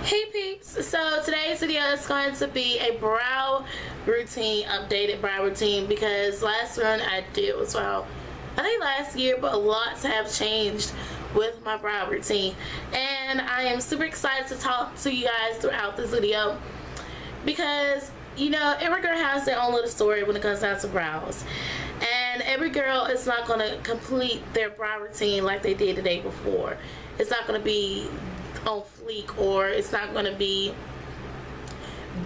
Hey peeps, so today's video is going to be a brow routine, updated brow routine, because last one I did was, well, I think last year, but lots have changed with my brow routine, and I am super excited to talk to you guys throughout this video because, you know, every girl has their own little story when it comes down to brows, and every girl is not going to complete their brow routine like they did the day before. It's not going to be on fleek, or it's not going to be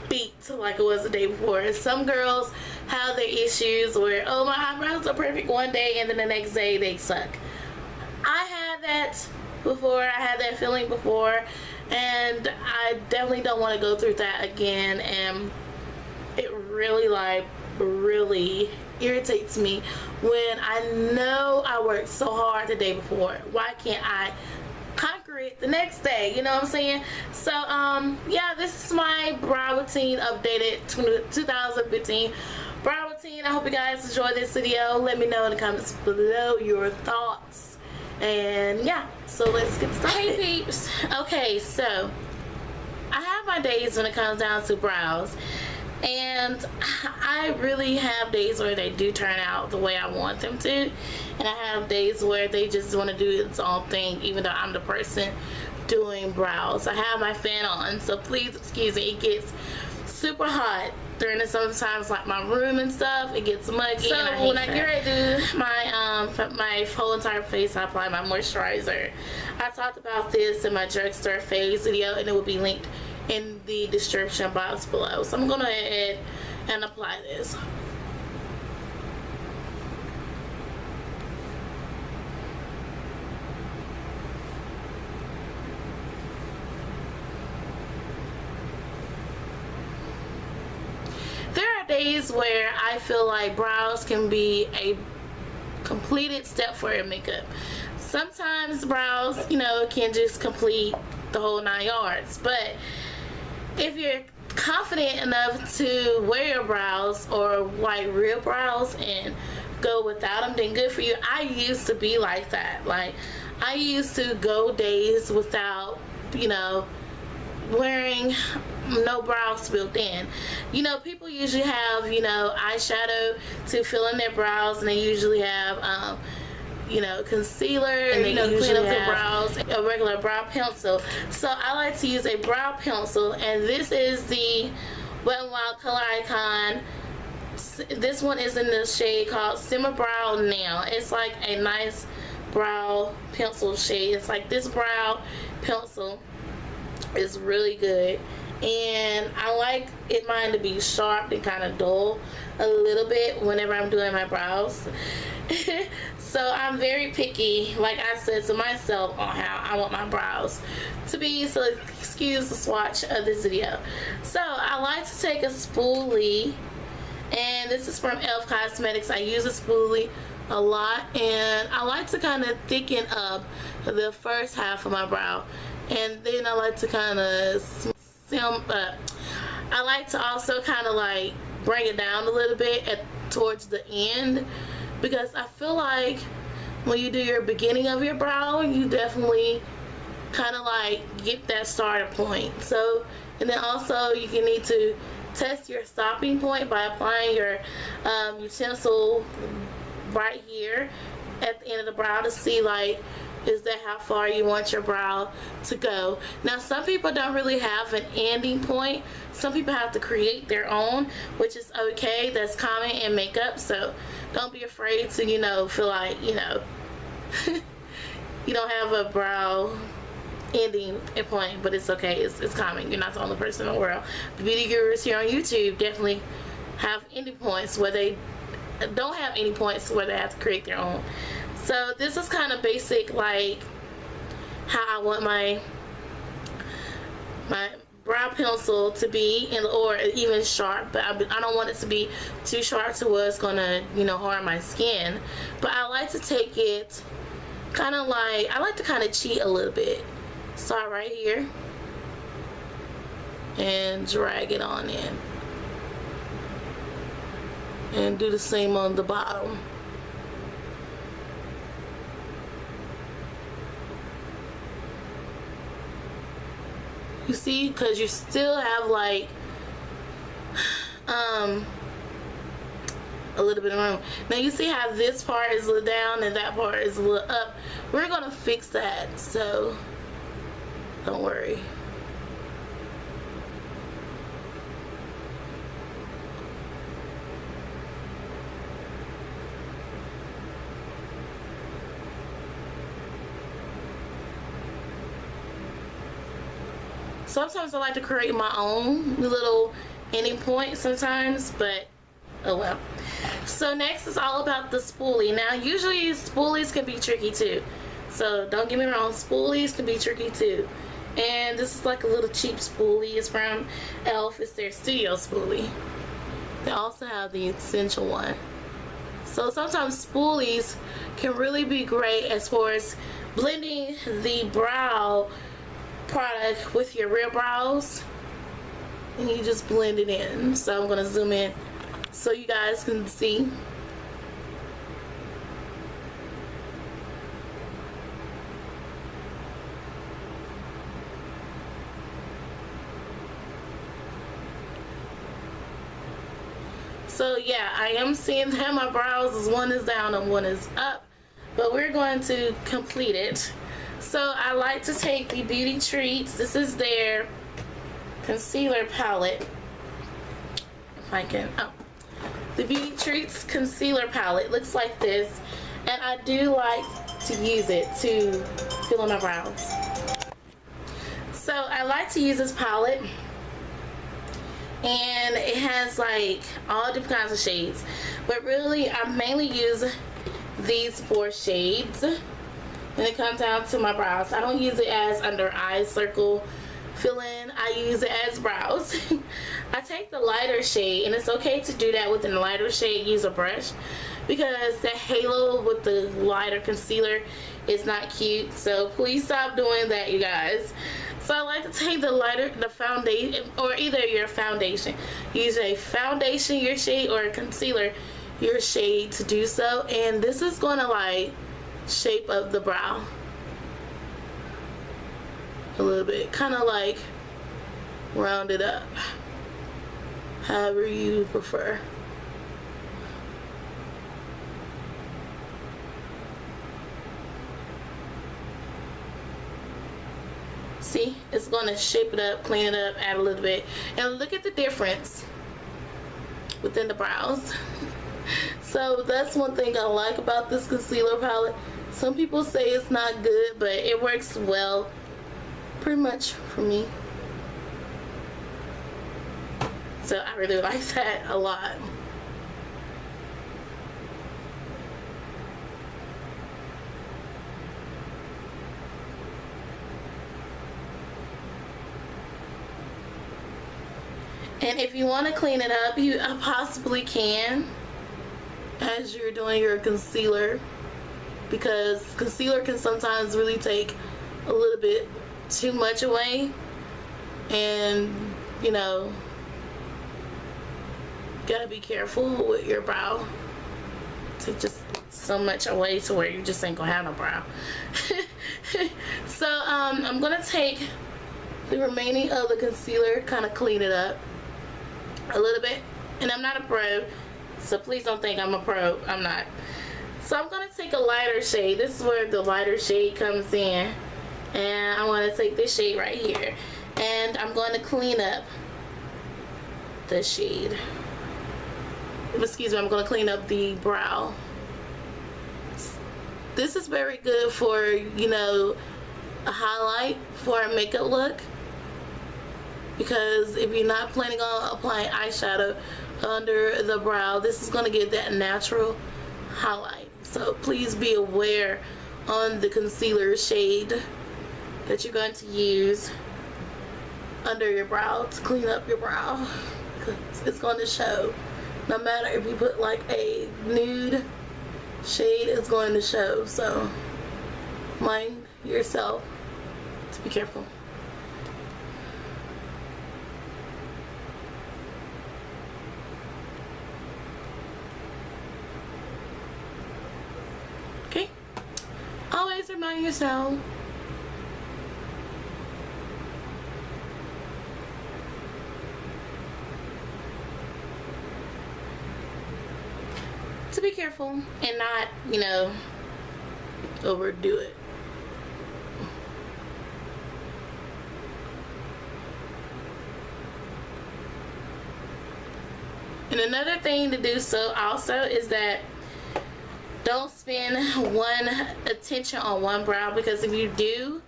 beat like it was the day before. Some girls have their issues where, oh, my eyebrows are perfect one day and then the next day they suck. I had that before. I had that feeling before, and I definitely don't want to go through that again. And it really irritates me when I know I worked so hard the day before. Why can't I conquer it the next day? You know what I'm saying? So yeah, this is my brow routine, updated 2015 brow routine. I hope you guys enjoy this video. Let me know in the comments below your thoughts, and yeah, so let's get started. Hey peeps, okay, so I have my days when it comes down to brows, and I really have days where they do turn out the way I want them to, and I have days where they just want to do its own thing, even though I'm the person doing brows. I have my fan on, so please excuse me. It gets super hot during the sometimes, like my room and stuff. It gets muggy, so when I get ready to do my whole entire face, I apply my moisturizer. I talked about this in my drugstore phase video, and it will be linked in the description box below. So I'm gonna go ahead and apply this. There are days where I feel like brows can be a completed step for your makeup. Sometimes brows, you know, can just complete the whole 9 yards, but if you're confident enough to wear your brows, or like real brows, and go without them, then good for you. I used to be like that. Like, I used to go days without, you know, wearing no brows built in. You know, people usually have, you know, eyeshadow to fill in their brows, and they usually have you know, concealer, and they clean up their brows, a regular brow pencil. So I like to use a brow pencil, and this is the Wet n Wild Color Icon. This one is in the shade called Simmer Brown now. It's like a nice brow pencil shade. It's like this brow pencil is really good, and I like mine to be sharp and kind of dull a little bit whenever I'm doing my brows. So I'm very picky, like I said to myself, on how I want my brows to be. So excuse the swatch of this video. So I like to take a spoolie, and this is from e.l.f. Cosmetics. I use a spoolie a lot, and I like to kind of thicken up the first half of my brow, and then I like to kind of I like to also kind of like bring it down a little bit towards the end, because I feel like when you do your beginning of your brow, you definitely kind of like get that starter point. So, and then also you can need to test your stopping point by applying your utensil right here at the end of the brow to see, like, is that how far you want your brow to go. Now, some people don't really have an ending point. Some people have to create their own, which is okay. That's common in makeup, so don't be afraid to, you know, feel like, you know, you don't have a brow ending point, but it's okay. It's common. You're not the only person in the world. The beauty gurus here on YouTube definitely have ending points where they don't have any points where they have to create their own. So this is kind of basic, like how I want my brow pencil to be, or even sharp, but I don't want it to be too sharp to where it's gonna, you know, harm my skin. But I like to take it kind of like, I like to kind of cheat a little bit. Start right here and drag it on in, and do the same on the bottom. You see, because you still have like a little bit of room. Now you see how this part is a little down and that part is a little up. We're gonna fix that, so don't worry. Sometimes I like to create my own little ending point sometimes, but oh well. So next is all about the spoolie. Now usually spoolies can be tricky too, so don't get me wrong, spoolies can be tricky too. And this is like a little cheap spoolie. It's from Elf. It's their studio spoolie. They also have the essential one. So sometimes spoolies can really be great as far as blending the brow product with your real brows, and you just blend it in. So I'm gonna zoom in so you guys can see. So yeah, I am seeing that my brows is one is down and one is up, but we're going to complete it. So I like to take the Beauty Treats. This is their concealer palette. If I can, the Beauty Treats concealer palette looks like this, and I do like to use it to fill in my brows. So I like to use this palette, and it has like all different kinds of shades, but really I mainly use these 4 shades when it comes down to my brows. I don't use it as under eye circle fill in, I use it as brows. I take the lighter shade, and it's okay to do that with the lighter shade. Use a brush, because the halo with the lighter concealer is not cute, so please stop doing that, you guys. So I like to take the foundation, or either your foundation, use a foundation your shade, or a concealer your shade to do so, and this is going to like shape up the brow a little bit, kind of like round it up, however you prefer. See, it's going to shape it up, clean it up, add a little bit, and look at the difference within the brows. So that's one thing I like about this concealer palette. Some people say it's not good, but it works well pretty much for me. So I really like that a lot. And if you want to clean it up, you possibly can as you're doing your concealer, because concealer can sometimes really take a little bit too much away, and you know, gotta be careful with your brow to just so much away to where you just ain't gonna have no brow. So I'm gonna take the remaining of the concealer, kind of clean it up a little bit, and I'm not a pro, so please don't think I'm a pro. I'm not. So I'm gonna take a lighter shade. This is where the lighter shade comes in, and I want to take this shade right here, and I'm going to clean up the shade. Excuse me, I'm going to clean up the brow. This is very good for, you know, a highlight for a makeup look, because if you're not planning on applying eyeshadow under the brow, this is going to give that natural highlight. So please be aware on the concealer shade that you're going to use under your brow to clean up your brow, because it's going to show. No matter if you put like a nude shade, it's going to show. So mind yourself to be careful. Okay, always remind yourself to be careful and not, you know, overdo it. And another thing to do so also is that don't spend one attention on one brow, because if you do,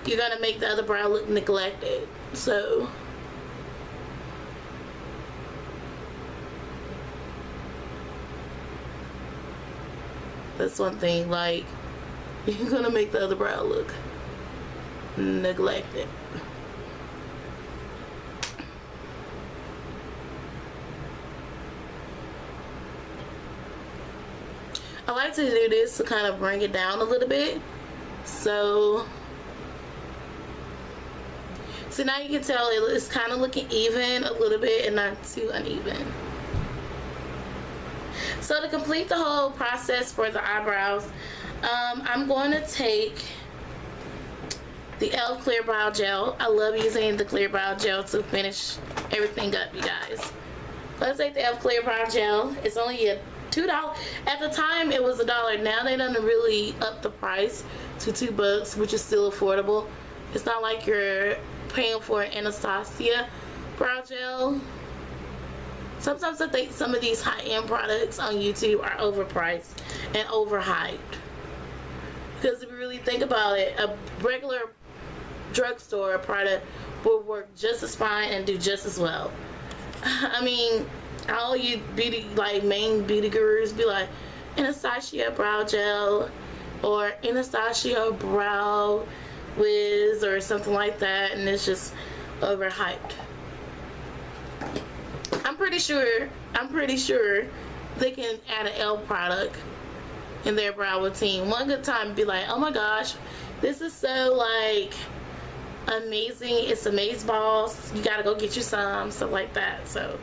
you're gonna make the other brow look neglected. So that's one thing, like, you're gonna make the other brow look neglected. I like to do this to kind of bring it down a little bit. So now you can tell it's kind of looking even a little bit and not too uneven. So to complete the whole process for the eyebrows, I'm going to take the e.l.f. Clear Brow Gel. I love using the Clear Brow Gel to finish everything up, you guys. Let's take the e.l.f. Clear Brow Gel. It's only a $2. At the time it was $1. Now they done really up the price to $2, which is still affordable. It's not like you're paying for an Anastasia brow gel. Sometimes I think some of these high-end products on YouTube are overpriced and overhyped. Because if you really think about it, a regular drugstore product will work just as fine and do just as well. I mean, all you beauty, like main beauty gurus be like, Anastasia brow gel or Anastasia brow whiz or something like that, and it's just overhyped. I'm pretty sure they can add an e.l.f. product in their brow routine. One good time to be like, oh my gosh, this is so like amazing, it's amaze balls, you gotta go get you some, stuff like that. So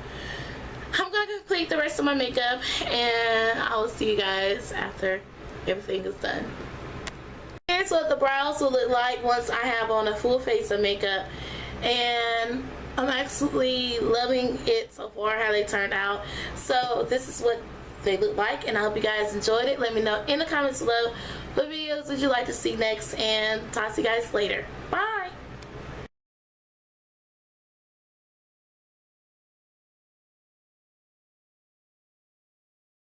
I'm gonna complete the rest of my makeup and I will see you guys after everything is done. Here's what the brows will look like once I have on a full face of makeup, and I'm absolutely loving it so far, how they turned out. So this is what they look like, and I hope you guys enjoyed it. Let me know in the comments below what videos would you like to see next, and talk to you guys later. Bye.